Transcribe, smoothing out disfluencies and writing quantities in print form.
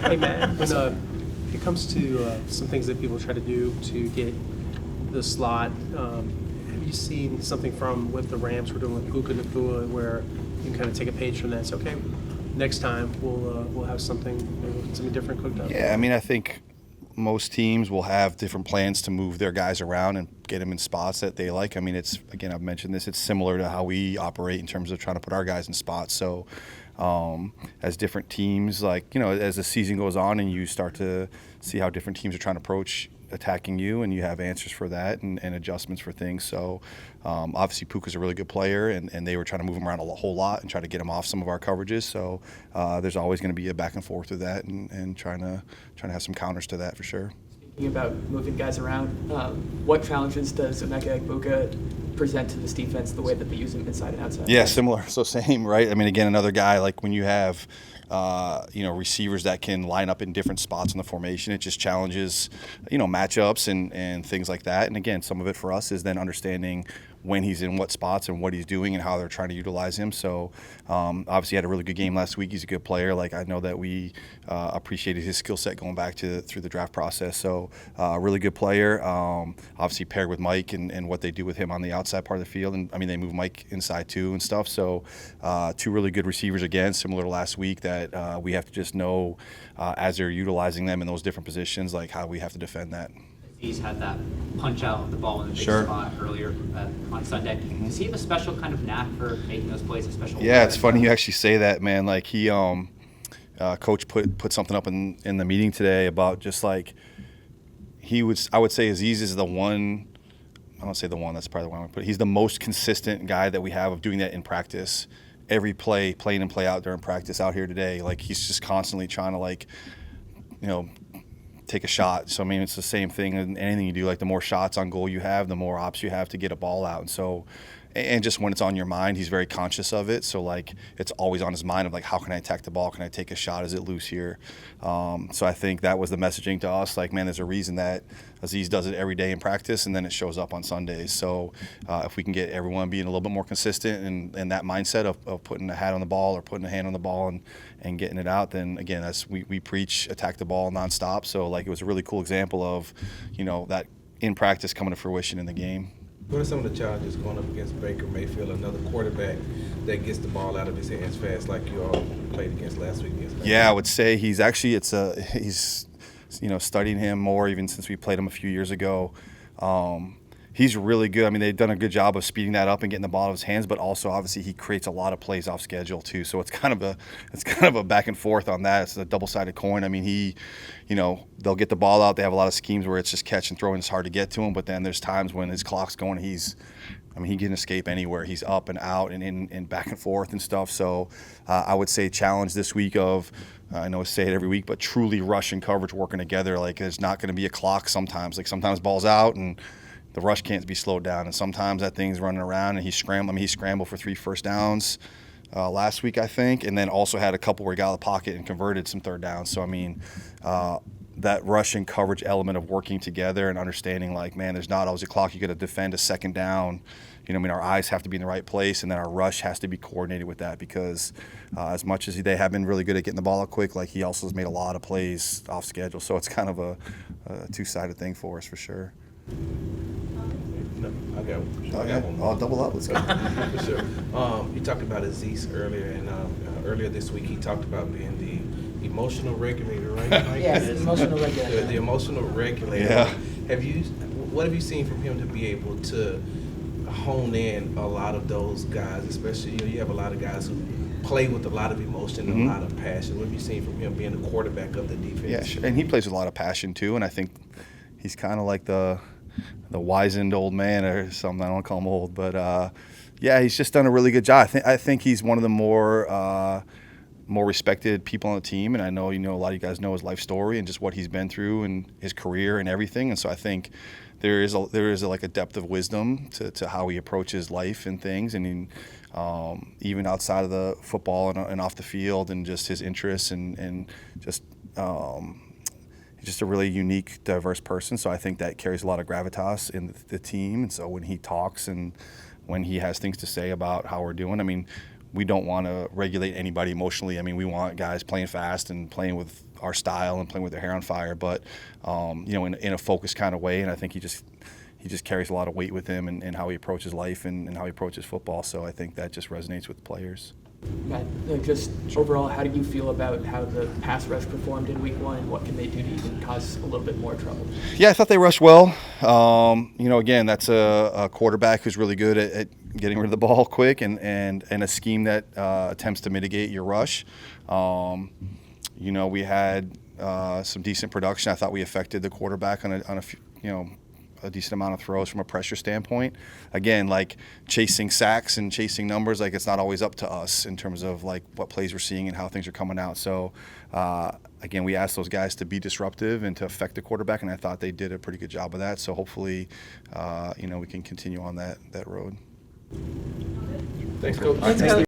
Hey, Matt, when it comes to some things that people try to do to get the slot, have you seen something from what the Rams were doing with Puka Nacua where you can kind of take a page from that and say, okay, next time we'll have something different cooked up? Yeah, I mean, I think most teams will have different plans to move their guys around and get them in spots that they like. I mean, it's, again, I've mentioned this, it's similar to how we operate in terms of trying to put our guys in spots. So as different teams, like, as the season goes on and you start to see how different teams are trying to approach attacking you, and you have answers for that and adjustments for things. So obviously Puka's a really good player, and they were trying to move him around a whole lot and try to get him off some of our coverages. So there's always going to be a back and forth with that, and trying to have some counters to that for sure. Speaking about moving guys around, what challenges does Emeka Egbuka present to this defense, the way that they use him inside and outside? Yeah, similar. So same, right? I mean, again, another guy, like when you have receivers that can line up in different spots in the formation, it just challenges, matchups and things like that. And again, some of it for us is then understanding when he's in what spots and what he's doing and how they're trying to utilize him. So obviously he had a really good game last week. He's a good player. Like, I know that we appreciated his skill set going back through the draft process. So really good player. Obviously paired with Mike and what they do with him on the outside part of the field. And I mean, they move Mike inside too and stuff. So two really good receivers, again, similar to last week, that we have to just know as they're utilizing them in those different positions, like how we have to defend that. He's had that punch out of the ball in the big spot earlier on Sunday. Does he have a special kind of knack for making those plays, a special? Yeah, it's funny you actually say that, man. Like he, coach put something up in the meeting today about just like I would say Aziz is the one. I don't say the one. That's probably the one I would put. He's the most consistent guy that we have of doing that in practice. Every play in and play out during practice out here today. Like he's just constantly trying to take a shot. So I mean, it's the same thing in anything you do. Like the more shots on goal you have, the more ops you have to get a ball out. And so, and just when it's on your mind, he's very conscious of it. So like it's always on his mind of like, how can I attack the ball? Can I take a shot? Is it loose here? So I think that was the messaging to us. Like, man, there's a reason that Aziz does it every day in practice, and then it shows up on Sundays. So if we can get everyone being a little bit more consistent and that mindset of putting a hat on the ball or putting a hand on the ball and getting it out, then again, we preach attack the ball nonstop. So like it was a really cool example of, that in practice coming to fruition in the game. What are some of the challenges going up against Baker Mayfield, another quarterback that gets the ball out of his hands fast, like you all played against last week? Yeah, I would say he's studying him more even since we played him a few years ago. He's really good. I mean, they've done a good job of speeding that up and getting the ball out of his hands, but also obviously he creates a lot of plays off schedule too. So it's kind of a back and forth on that. It's a double-sided coin. I mean, they'll get the ball out. They have a lot of schemes where it's just catch and throw and it's hard to get to him. But then there's times when his clock's going. He can escape anywhere. He's up and out and in and back and forth and stuff. So I would say challenge this week of, I know I say it every week, but truly rush and coverage working together. Like there's not going to be a clock sometimes. Like sometimes ball's out and the rush can't be slowed down. And sometimes that thing's running around and he scrambled for 3 first downs last week, I think. And then also had a couple where he got out of the pocket and converted some third downs. So, I mean, that rush and coverage element of working together and understanding like, man, there's not always a clock. You got to defend a second down. Our eyes have to be in the right place, and then our rush has to be coordinated with that because as much as they have been really good at getting the ball out quick, like he also has made a lot of plays off schedule. So it's kind of a two-sided thing for us for sure. No, I got one. I'll double up. Let's go. For sure. You talked about Aziz earlier, and earlier this week he talked about being the emotional regulator, right? Yes, emotional regulator. The emotional regulator. Yeah. What have you seen from him to be able to hone in a lot of those guys, especially you have a lot of guys who play with a lot of emotion and a lot of passion. What have you seen from him being the quarterback of the defense? Yeah, sure. And he plays with a lot of passion too, and I think he's kind of like the wizened old man or something. I don't want to call him old, but yeah, he's just done a really good job. I think he's one of the more respected people on the team, and I know a lot of you guys know his life story and just what he's been through and his career and everything. And so I think there is like a depth of wisdom to how he approaches life and things, and even outside of the football and off the field, and just his interests and just. Just a really unique, diverse person. So I think that carries a lot of gravitas in the team. And so when he talks and when he has things to say about how we're doing, I mean, we don't want to regulate anybody emotionally. I mean, we want guys playing fast and playing with our style and playing with their hair on fire, but in a focused kind of way. And I think he just carries a lot of weight with him and how he approaches life and how he approaches football. So I think that just resonates with the players. Matt, just overall, how do you feel about how the pass rush performed in week 1, and what can they do to even cause a little bit more trouble? Yeah, I thought they rushed well. Again, that's a quarterback who's really good at getting rid of the ball quick and a scheme that attempts to mitigate your rush. We had some decent production. I thought we affected the quarterback on a few, a decent amount of throws from a pressure standpoint. Again, like chasing sacks and chasing numbers, like it's not always up to us in terms of like what plays we're seeing and how things are coming out. So again, we asked those guys to be disruptive and to affect the quarterback, and I thought they did a pretty good job of that. So hopefully, we can continue on that road. Thanks, Coach. Thanks, Coach.